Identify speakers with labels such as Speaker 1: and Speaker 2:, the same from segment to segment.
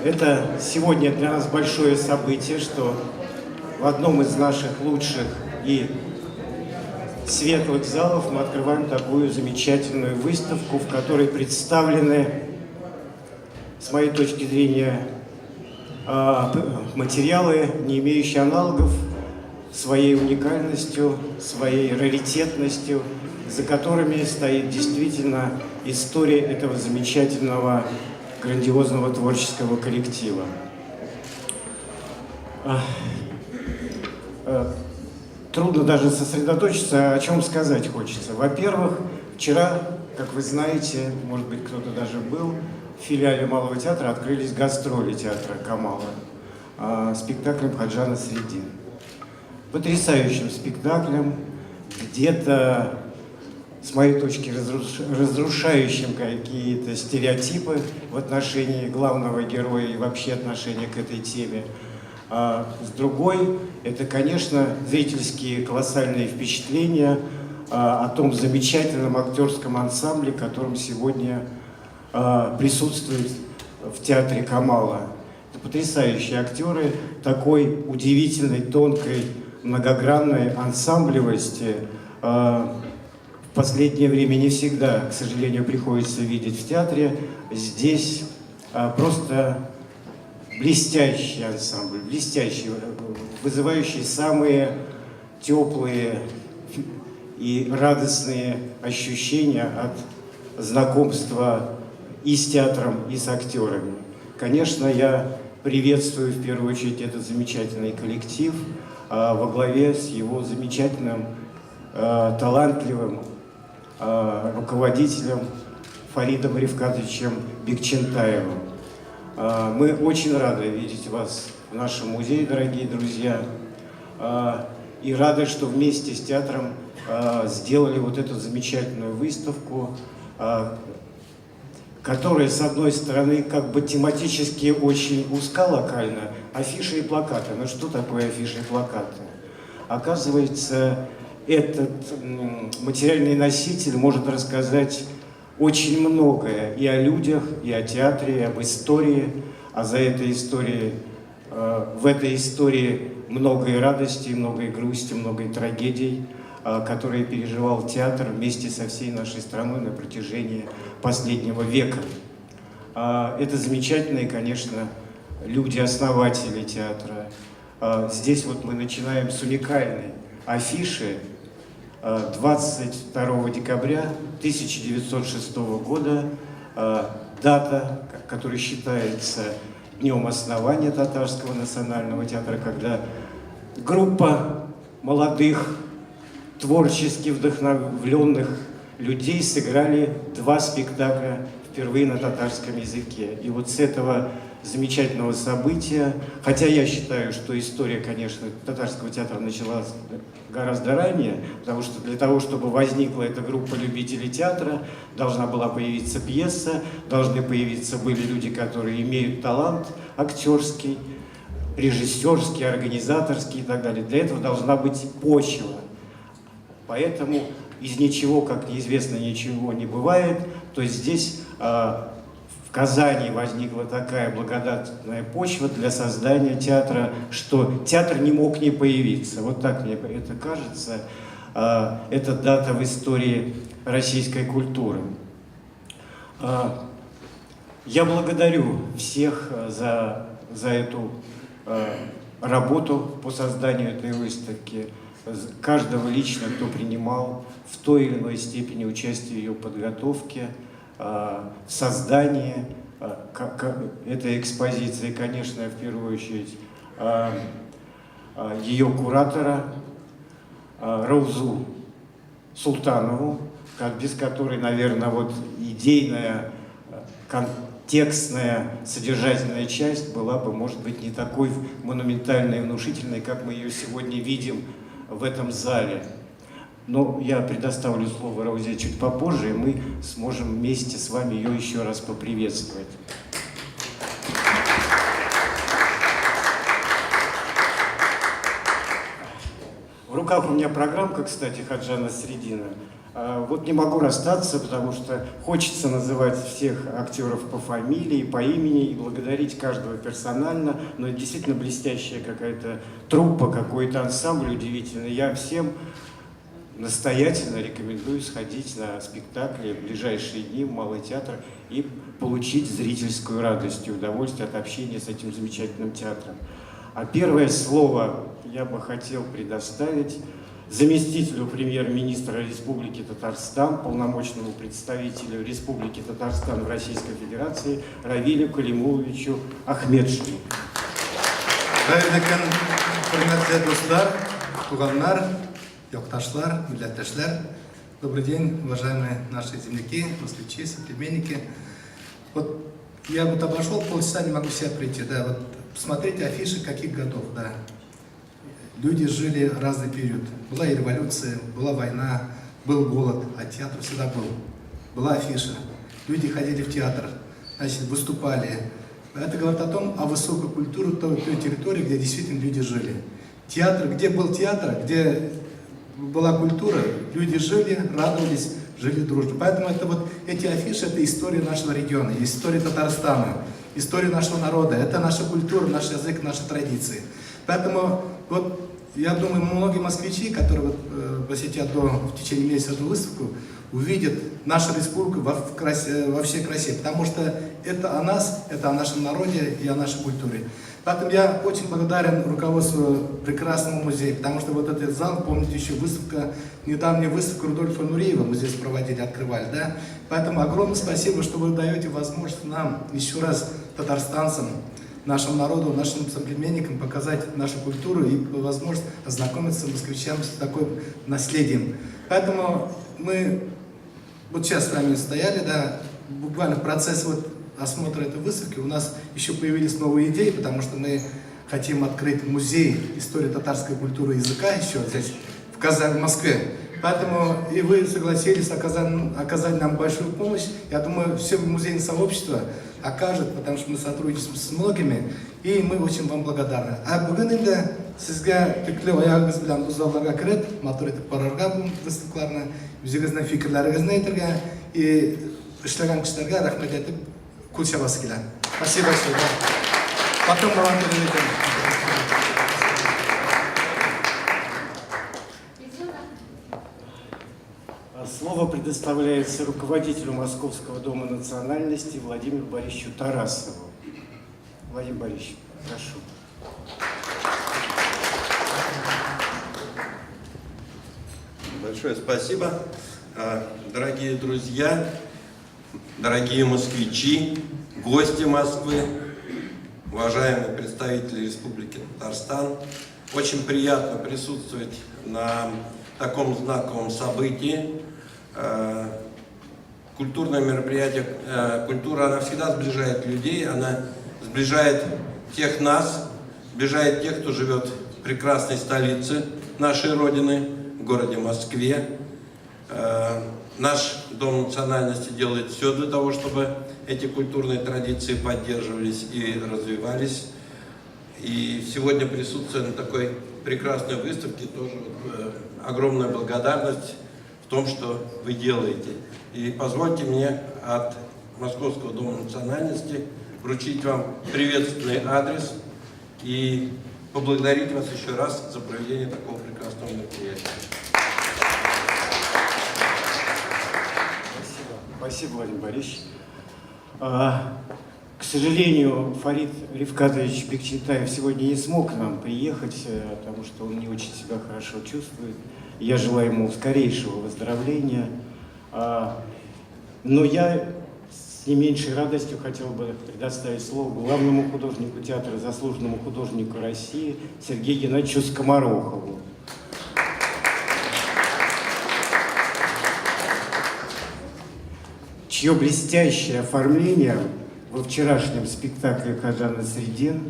Speaker 1: Это сегодня для нас большое событие, что в одном из наших лучших и светлых залов мы открываем такую замечательную выставку, в которой представлены, с моей точки зрения, материалы, не имеющие аналогов, своей уникальностью, своей раритетностью, за которыми стоит действительно история этого замечательного, грандиозного творческого коллектива. Трудно даже сосредоточиться, о чем сказать хочется. Во-первых, вчера, как вы знаете, может быть, кто-то даже был, в филиале Малого театра открылись гастроли театра Камала спектаклем Ходжана Средин. Потрясающим спектаклем, где-то, с моей точки, разрушающим какие-то стереотипы в отношении главного героя и вообще отношения к этой теме. А с другой, это, конечно, зрительские колоссальные впечатления о том замечательном актерском ансамбле, которым сегодня присутствует в театре Камала. Это потрясающие актеры такой удивительной, тонкой, многогранной ансамблевости. В последнее время не всегда, к сожалению, приходится видеть в театре. Здесь просто блестящий ансамбль, блестящий, вызывающий самые теплые и радостные ощущения от знакомства и с театром, и с актерами. Конечно, я приветствую в первую очередь этот замечательный коллектив во главе с его замечательным, талантливым руководителем Фаридом Рифкатовичем Бекчентаевым. Мы очень рады видеть вас в нашем музее, дорогие друзья, и рады, что вместе с театром сделали вот эту замечательную выставку, которая, с одной стороны, как бы тематически очень узка локально, афиши и плакаты. Ну что такое афиши и плакаты? Оказывается, этот материальный носитель может рассказать очень многое и о людях, и о театре, и об истории, а за этой историей, в этой истории много и радости, много и грусти, много и трагедий, которые переживал театр вместе со всей нашей страной на протяжении последнего века. Это замечательные, конечно, люди-основатели театра. Здесь вот мы начинаем с уникальной афиши 22 декабря 1906 года, дата, которая считается днем основания Татарского национального театра, когда группа молодых, творчески вдохновленных людей сыграли 2 спектакля впервые на татарском языке. И вот с этого замечательного события, хотя я считаю, что история, конечно, татарского театра началась гораздо ранее, потому что для того, чтобы возникла эта группа любителей театра, должна была появиться пьеса, должны появиться были люди, которые имеют талант актерский, режиссерский, организаторский и так далее. Для этого должна быть почва. Поэтому из ничего, как неизвестно, ничего не бывает. То есть здесь в Казани возникла такая благодатная почва для создания театра, что театр не мог не появиться. Вот так мне это кажется. Это дата в истории российской культуры. Я благодарю всех за эту работу по созданию этой выставки. Каждого лично, кто принимал в той или иной степени участие в ее подготовке, в создании этой экспозиции, конечно, в первую очередь, ее куратора Раузу Султанову, без которой, наверное, вот идейная, контекстная, содержательная часть была бы, может быть, не такой монументальной и внушительной, как мы ее сегодня видим в этом зале. Но я предоставлю слово Раузе чуть попозже, и мы сможем вместе с вами ее еще раз поприветствовать. В руках у меня программка, кстати, Ходжана Средина. Вот не могу расстаться, потому что хочется называть всех актеров по фамилии, по имени и благодарить каждого персонально, но это действительно блестящая какая-то труппа, какой-то ансамбль удивительный. Я всем настоятельно рекомендую сходить на спектакли в ближайшие дни в Малый театр и получить зрительскую радость и удовольствие от общения с этим замечательным театром. А первое слово я бы хотел предоставить заместителю премьер-министра Республики Татарстан, полномочному представителю Республики Татарстан в Российской Федерации Равилю Калимуловичу Ахметшину.
Speaker 2: Добрый день, уважаемые наши земляки, москвичи, соплеменники. Вот я вот обошел полчаса, не могу себя прийти, да, вот посмотрите афиши каких годов, да. Люди жили разный период. Была и революция, была война, был голод, а театр всегда был. Была афиша. Люди ходили в театр, значит, выступали. Это говорит о высокой культуре той территории, где действительно люди жили. Театр, где был театр, где была культура, люди жили, радовались, жили дружно. Поэтому это вот эти афиши, это история нашего региона, история Татарстана, история нашего народа, это наша культура, наш язык, наши традиции. Поэтому вот я думаю, многие москвичи, которые вот, посетят в течение месяца эту выставку, увидят нашу республику во всей красе, потому что это о нас, это о нашем народе и о нашей культуре. Поэтому я очень благодарен руководству прекрасного музея, потому что вот этот зал, помните, еще выставка, недавняя выставка Рудольфа Нуриева мы здесь проводили, открывали, да? Поэтому огромное спасибо, что вы даете возможность нам, еще раз, татарстанцам, нашему народу, нашим соплеменникам показать нашу культуру и возможность ознакомиться с москвичами с таким наследием. Поэтому мы вот сейчас с вами стояли, да, буквально процесс вот осмотра этой выставки, у нас еще появились новые идеи, потому что мы хотим открыть музей истории татарской культуры и языка еще здесь, в Москве. Поэтому и вы согласились оказать нам большую помощь. Я думаю, все музейное сообщество окажет, потому что мы сотрудничаем с многими, и мы очень вам благодарны. А бүгін енді сізге тіклі аяғыңыз білән бұл залларға кіріп, мотор етіп барарға бұл выставкаларына, өзіңіздің фикірлеріңізді айтырға, и ішлеген кішілерге рахмет етіп көл шабасы келеді. Спасибо большое. Потом вам передадим.
Speaker 1: Слово предоставляется руководителю Московского дома национальности Владимиру Борисовичу Тарасову. Владимир Борисович, прошу.
Speaker 3: Большое спасибо. Дорогие друзья, дорогие москвичи, гости Москвы, уважаемые представители Республики Татарстан, очень приятно присутствовать на таком знаковом событии. Культурное мероприятие, культура, она всегда сближает людей, она сближает всех нас, сближает тех, кто живет в прекрасной столице нашей Родины, в городе Москве. Наш Дом национальности делает все для того, чтобы эти культурные традиции поддерживались и развивались. И сегодня присутствие на такой прекрасной выставке тоже огромная благодарность в том, что вы делаете. И позвольте мне от Московского дома национальности вручить вам приветственный адрес и поблагодарить вас еще раз за проведение такого прекрасного мероприятия.
Speaker 1: Спасибо, Владимир Борисович. К сожалению, Фарид Рифкатович Бекчентаев сегодня не смог к нам приехать, потому что он не очень себя хорошо чувствует. Я желаю ему скорейшего выздоровления. Но я с не меньшей радостью хотел бы предоставить слово главному художнику театра, заслуженному художнику России Сергею Геннадьевичу Скоморохову. Чье блестящее оформление во вчерашнем спектакле «Кажан Насреддин»,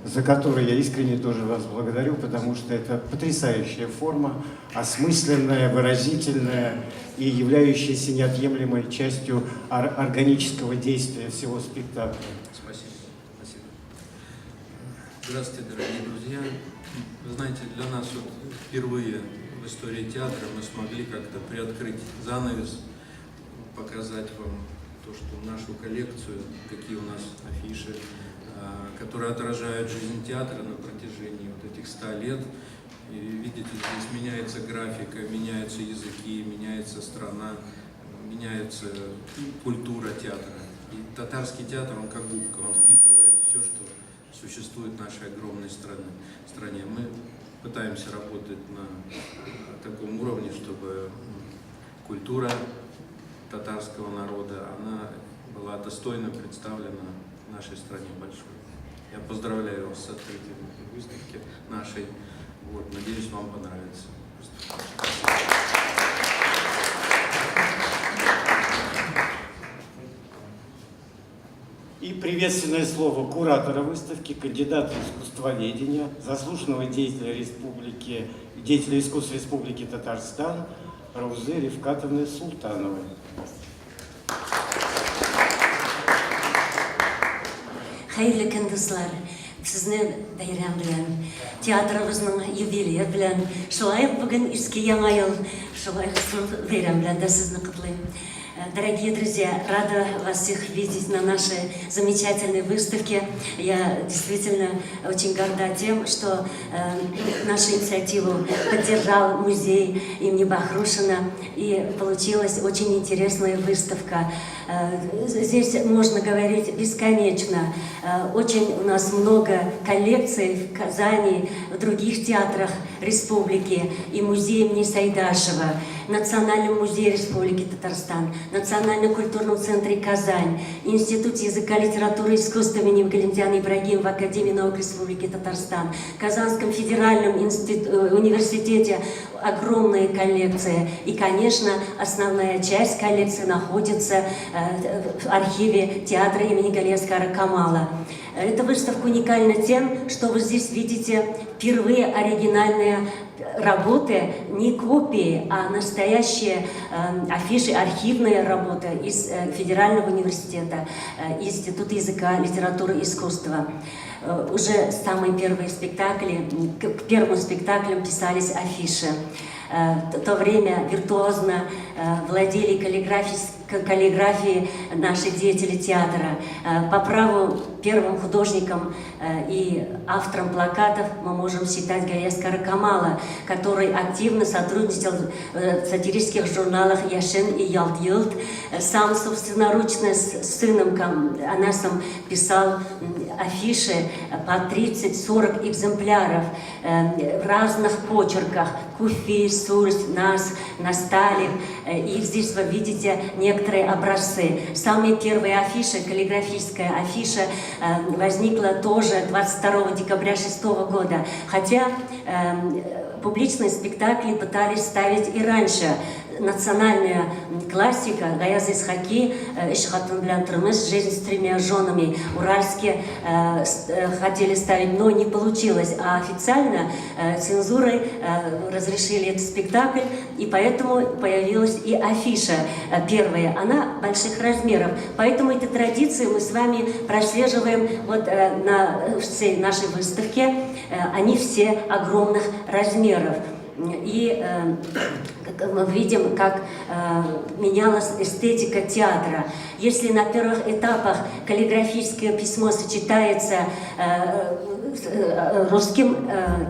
Speaker 1: за который я искренне тоже вас благодарю, потому что это потрясающая форма, осмысленная, выразительная и являющаяся неотъемлемой частью органического действия всего спектакля.
Speaker 4: Спасибо. Спасибо. Здравствуйте, дорогие друзья. Вы знаете, для нас вот впервые в истории театра мы смогли как-то приоткрыть занавес, показать вам то, что нашу коллекцию, какие у нас афиши, которые отражают жизнь театра на протяжении вот этих 100 лет. И видите, здесь меняется графика, меняются языки, меняется страна, меняется культура театра. И татарский театр, он как губка, он впитывает все, что существует в нашей огромной стране. Мы пытаемся работать на таком уровне, чтобы культура татарского народа, она была достойно представлена в нашей стране большой. Я поздравляю вас с открытием этой выставки нашей. Вот, надеюсь, вам понравится.
Speaker 1: И приветственное слово куратора выставки, кандидата искусствоведения, заслуженного деятеля искусств Республики Татарстан Раузы Рифкатовны Султановой.
Speaker 5: Hayırlı kunduzlar. Sizni bayram bilan, teatrımızın юбилейі bilan, шулай бүгін иске яңа ел, шулай bayram bilan да sizni кутлайм. Дорогие друзья, рада вас всех видеть на нашей замечательной выставке. Я действительно очень горда тем, что нашу инициативу поддержал музей имени Бахрушина, и получилась очень интересная выставка. Здесь можно говорить бесконечно. Очень у нас много коллекций в Казани, в других театрах республики, и музей имени Сайдашева, Национальном музее Республики Татарстан, Национальном культурном центре Казань, Институте языка, литературы и искусства имени Галимдяна Ибрагимова, Академии наук Республики Татарстан, Казанском федеральном университете огромные коллекции. И, конечно, основная часть коллекции находится в архиве театра имени Галиаскара Камала. Эта выставка уникальна тем, что вы здесь видите впервые оригинальные работы, не копии, а настоящие афиши, архивные работы из Федерального университета, Института языка, литературы и искусства. Уже самые первые спектакли, к первым спектаклям писались афиши. В то время виртуозно владели каллиграфией наши деятели театра. По праву первым художником и автором плакатов мы можем считать Галиаскара Камала, который активно сотрудничал в сатирических журналах «Яшин» и «Ялт-Юлт». Сам собственноручно с сыном Анасом писал афиши по 30-40 экземпляров в разных почерках: Куфи, Сурс, Нас, Насталик. И здесь вы видите некоторые образцы. Самые первые афиши, каллиграфическая афиша, возникла тоже 22 декабря 2006 года. Хотя публичные спектакли пытались ставить и раньше. Национальная классика Гаяз Исхаки «Ишхатун блян Турмыс», «Жизнь с тремя женами», уральские хотели ставить, но не получилось. А официально цензурой разрешили этот спектакль, и поэтому появилась и афиша первая. Она больших размеров. Поэтому эти традиции мы с вами прослеживаем вот на всей нашей выставке. Они все огромных размеров. И мы видим, как менялась эстетика театра. Если на первых этапах каллиграфическое письмо сочетается с русским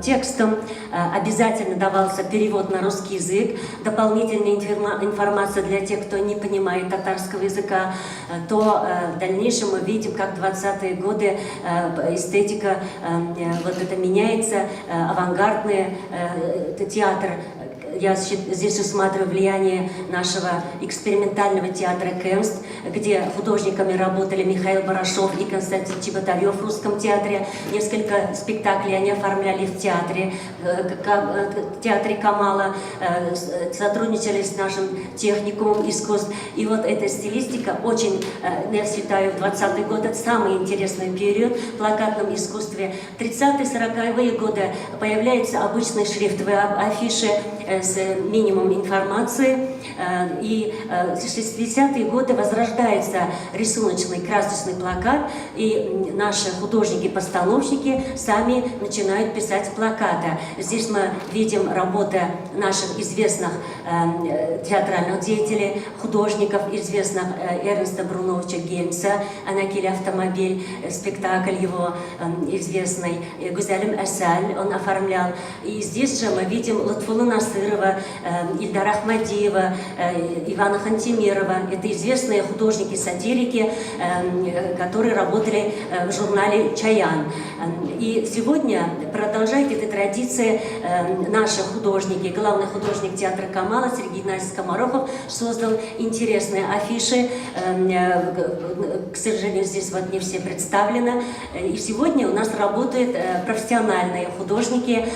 Speaker 5: текстом, обязательно давался перевод на русский язык, дополнительная информация для тех, кто не понимает татарского языка, то в дальнейшем мы видим, как в 20-е годы эстетика вот это меняется, авангардный театр. Я здесь усматриваю влияние нашего экспериментального театра «Кэмст», где художниками работали Михаил Барашов и Константин Чеботарев в русском театре. Несколько спектаклей они оформляли в театре Камала, сотрудничали с нашим техникумом искусств. И вот эта стилистика очень, я считаю, в 20-е годы самый интересный период в плакатном искусстве. В 30-е-40-е годы появляются обычные шрифтовые афиши с минимум информации. И в 60-е годы возрождается рисуночный красочный плакат, и наши художники-постановщики сами начинают писать плакаты. Здесь мы видим работы наших известных театральных деятелей, художников, известных Эрнста Бруновича Гельмса, «Анакиль автомобиль», спектакль его известный, Гузалим Асаль он оформлял. И здесь же мы видим Лутфулу Насырова, Ильдара Ахмадиева, Ивана Хантимирова. Это известные художники-сатирики, которые работали в журнале «Чаян». И сегодня продолжает этой традиции наши художники. Главный художник театра Камала Сергей Геннадьевич Скоморохов создал интересные афиши. К сожалению, здесь вот не все представлены. И сегодня у нас работают профессиональные художники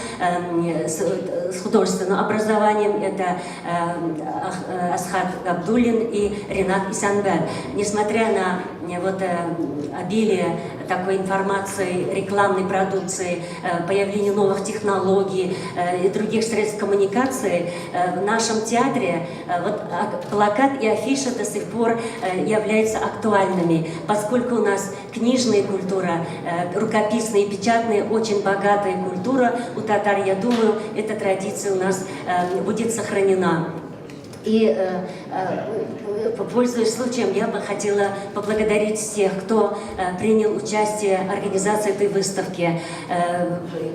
Speaker 5: с художественным образованием. Это Асхат Габдуллин и Ренат Исанбек. Несмотря на вот обилие такой информации, рекламной продукции, появление новых технологий и других средств коммуникации, в нашем театре вот плакат и афиша до сих пор являются актуальными, поскольку у нас книжная культура, рукописная и печатная, очень богатая культура у татар, я думаю, эта традиция у нас будет сохранена. И, пользуясь случаем, я бы хотела поблагодарить всех, кто принял участие в организации этой выставки.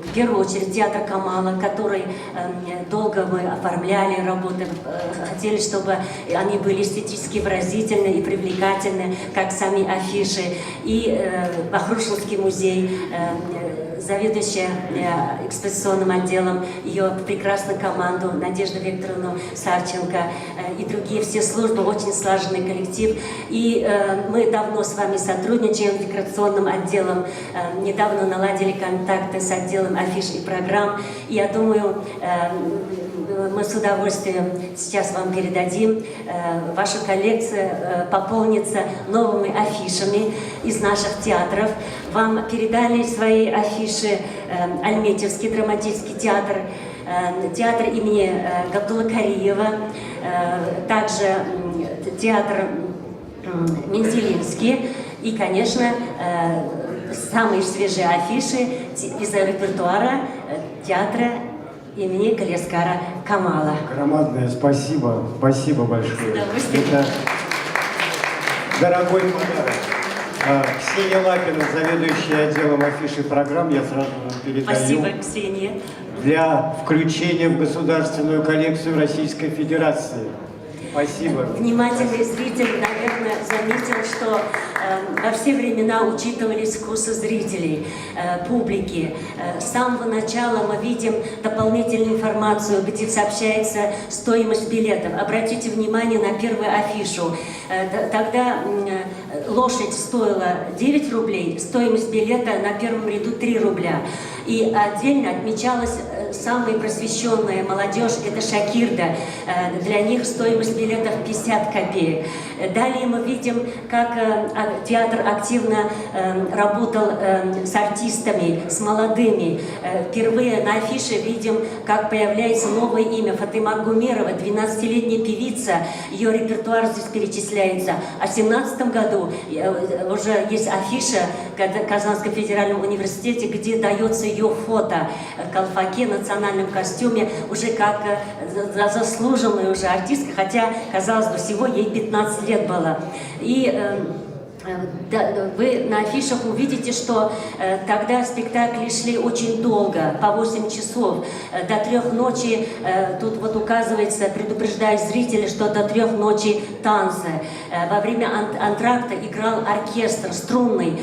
Speaker 5: В первую очередь театр Камала, который долго мы оформляли работы, хотели, чтобы они были эстетически выразительны и привлекательны, как сами афиши. И Бахрушинский музей, заведующая экспозиционным отделом, ее прекрасную команду Надежду Викторовну Сарченко и другие все службы, очень слаженный коллектив. И мы давно с вами сотрудничаем с декорационным отделом, недавно наладили контакты с отделом афиш и программ. И я думаю, мы с удовольствием сейчас вам передадим. Ваша коллекция пополнится новыми афишами из наших театров. Вам передали свои афиши Альметьевский драматический театр, театр имени Габдулла Кариева, также театр Мензелинский и, конечно, самые свежие афиши из репертуара театра имени Галиаскара Камала.
Speaker 1: Громадное спасибо, спасибо большое. Это дорогой подарок. Ксения Лапина, заведующая отделом афиш и программ, я сразу передаю.
Speaker 5: Спасибо, Ксения.
Speaker 1: Для включения в государственную коллекцию Российской Федерации. Спасибо.
Speaker 5: Внимательный зритель, наверное, заметил, что во все времена учитывались вкусы зрителей, публики. С самого начала мы видим дополнительную информацию, где сообщается стоимость билетов. Обратите внимание на первую афишу. Тогда лошадь стоила 9 рублей, стоимость билета на первом ряду 3 рубля. И отдельно отмечалась самая просвещенная молодежь, это Шакирда. Для них стоимость билетов 50 копеек. Далее мы видим, как театр активно работал с артистами, с молодыми. Впервые на афише видим, как появляется новое имя Фатима Гумерова, 12-летняя певица. Ее репертуар здесь перечисляется. А в 2017 году уже есть афиша в Казанском федеральном университете, где дается ее фото в колпаке, национальном костюме, уже как заслуженная уже артистка, хотя, казалось бы, всего ей 15 лет было. И вы на афишах увидите, что тогда спектакли шли очень долго, по 8 часов, до 3 ночи. Тут вот указывается, предупреждает зрителей, что до 3 ночи танцы. Во время антракта играл оркестр струнный,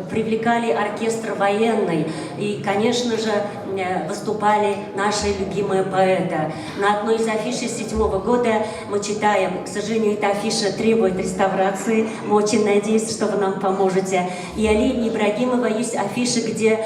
Speaker 5: привлекали оркестр военный. И, конечно же, выступали наши любимые поэты. На одной из афиш 2007 года мы читаем, к сожалению, эта афиша требует реставрации, мы очень надеемся, что вы нам поможете. И Алии Ибрагимова есть афиши, где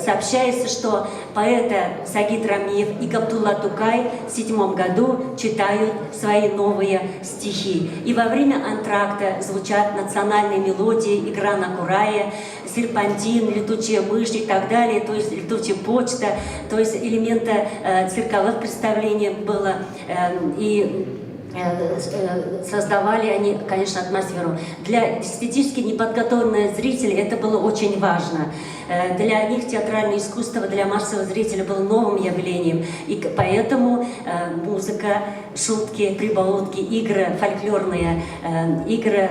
Speaker 5: сообщается, что поэты Сагит Рамиев и Габдулла Тукай в 2007 году читают свои новые стихи. И во время антракта звучат национальные мелодии, игра на курае, серпантин, летучие мыши и так далее. То есть институте почта, то есть элемента цирковых представлений было, и создавали они, конечно, атмосферу. Для эстетически неподготовленных зрителей это было очень важно. Для них театральное искусство для массового зрителя было новым явлением, и поэтому музыка, шутки, прибаутки, игры, фольклорные игры,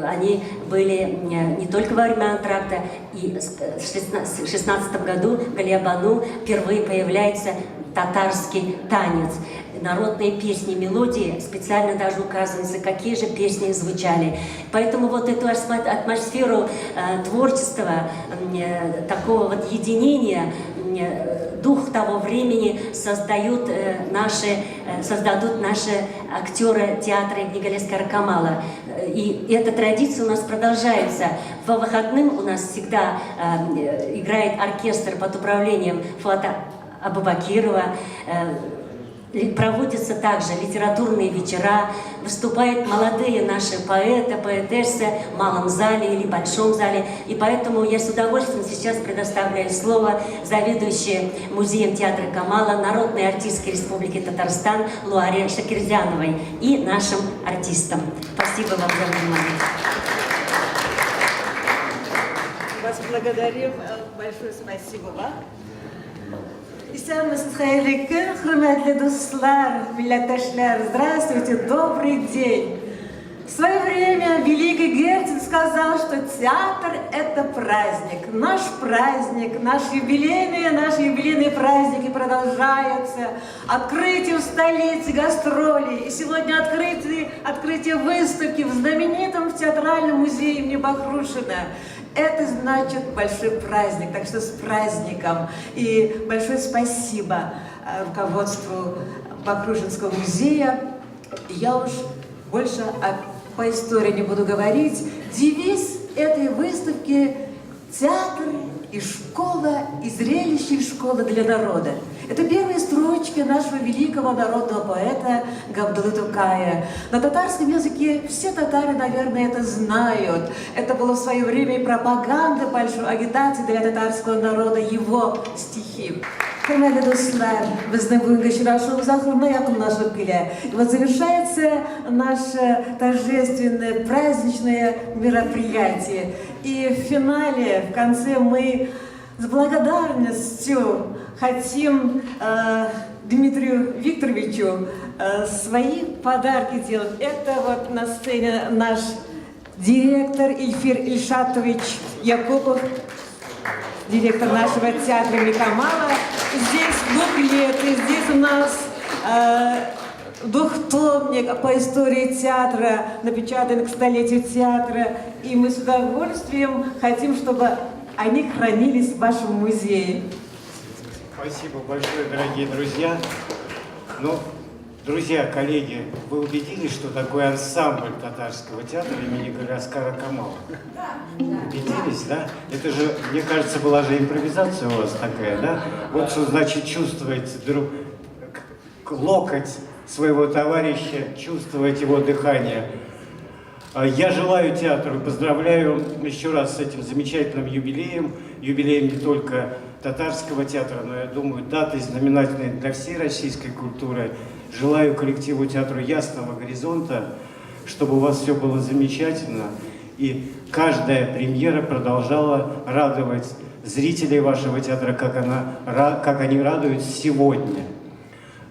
Speaker 5: они были не только во время антракта, и в 16 году в Галиабану впервые появляется татарский танец. Народные песни, мелодии, специально даже указывается, какие же песни звучали. Поэтому вот эту атмосферу творчества, такого вот единения, дух того времени создадут наши актеры театра Игнегалес Каракамала. И эта традиция у нас продолжается. По выходным у нас всегда играет оркестр под управлением Фуата Абубакирова. Проводятся также литературные вечера, выступают молодые наши поэты, поэтессы в малом зале или большом зале. И поэтому я с удовольствием сейчас предоставляю слово заведующей музеем театра Камала, народной артистке Республики Татарстан Луаре Шакирзяновой и нашим артистам. Спасибо вам за внимание.
Speaker 6: Вас благодарим. Большое спасибо вам. Исәнмесез, хәерле көн, хөрмәтле дуслар, милләттәшләр, здравствуйте, добрый день. В свое время великий Герцен сказал, что театр – это праздник, наш юбилейные праздники продолжаются, открытие в столице, гастроли, и сегодня открытие выставки в знаменитом театральном музее имени Бахрушина. Это значит большой праздник, так что с праздником. И большое спасибо руководству Бахрушинского музея. Я уж больше по истории не буду говорить. Девиз этой выставки – театр и школа, и зрелище, и школа для народа. Это первые строчки нашего великого народного поэта Габдуллы Тукая. На татарском языке все татары, наверное, это знают. Это было в свое время и пропаганда, большой агитации для татарского народа, его стихи. Хөрмәтле дуслар, безнең бүгенге очрашу узахырына якынлашып килә. И вот завершается наше торжественное, праздничное мероприятие. И в финале, в конце, мы с благодарностью хотим Дмитрию Викторовичу свои подарки делать. Это вот на сцене наш директор Ильфир Ильшатович Якупов, директор нашего театра имени Камала. Здесь буклеты, здесь у нас двухтомник по истории театра, напечатанный к столетию театра. И мы с удовольствием хотим, чтобы они хранились в вашем музее.
Speaker 1: Спасибо большое, дорогие друзья. Ну, друзья, коллеги, вы убедились, что такое ансамбль татарского театра имени Галяскара Камала? Убедились, да? Это же, мне кажется, была же импровизация у вас такая, да? Вот что значит чувствовать локоть своего товарища, чувствовать его дыхание. Я желаю театру и поздравляю еще раз с этим замечательным юбилеем. Юбилеем не только татарского театра, но, я думаю, датой знаменательной для всей российской культуры. Желаю коллективу театра «Ясного горизонта», чтобы у вас все было замечательно. И каждая премьера продолжала радовать зрителей вашего театра, как они радуют сегодня.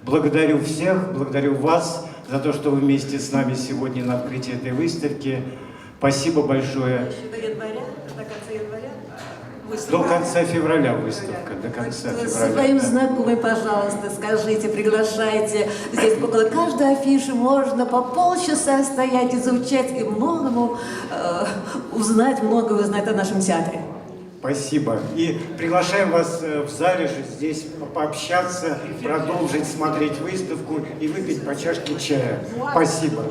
Speaker 1: Благодарю всех, благодарю вас за то, что вы вместе с нами сегодня на открытии этой выставки. Спасибо большое.
Speaker 6: До января, до конца января выставка.
Speaker 1: До конца февраля выставка, до конца февраля.
Speaker 6: Своим
Speaker 1: Да.
Speaker 6: знакомым, пожалуйста, скажите, приглашайте. Здесь около каждой афиши можно по полчаса стоять, изучать и многому узнать о нашем театре.
Speaker 1: Спасибо. И приглашаем вас в зале же здесь пообщаться, продолжить смотреть выставку и выпить по чашке чая. Спасибо.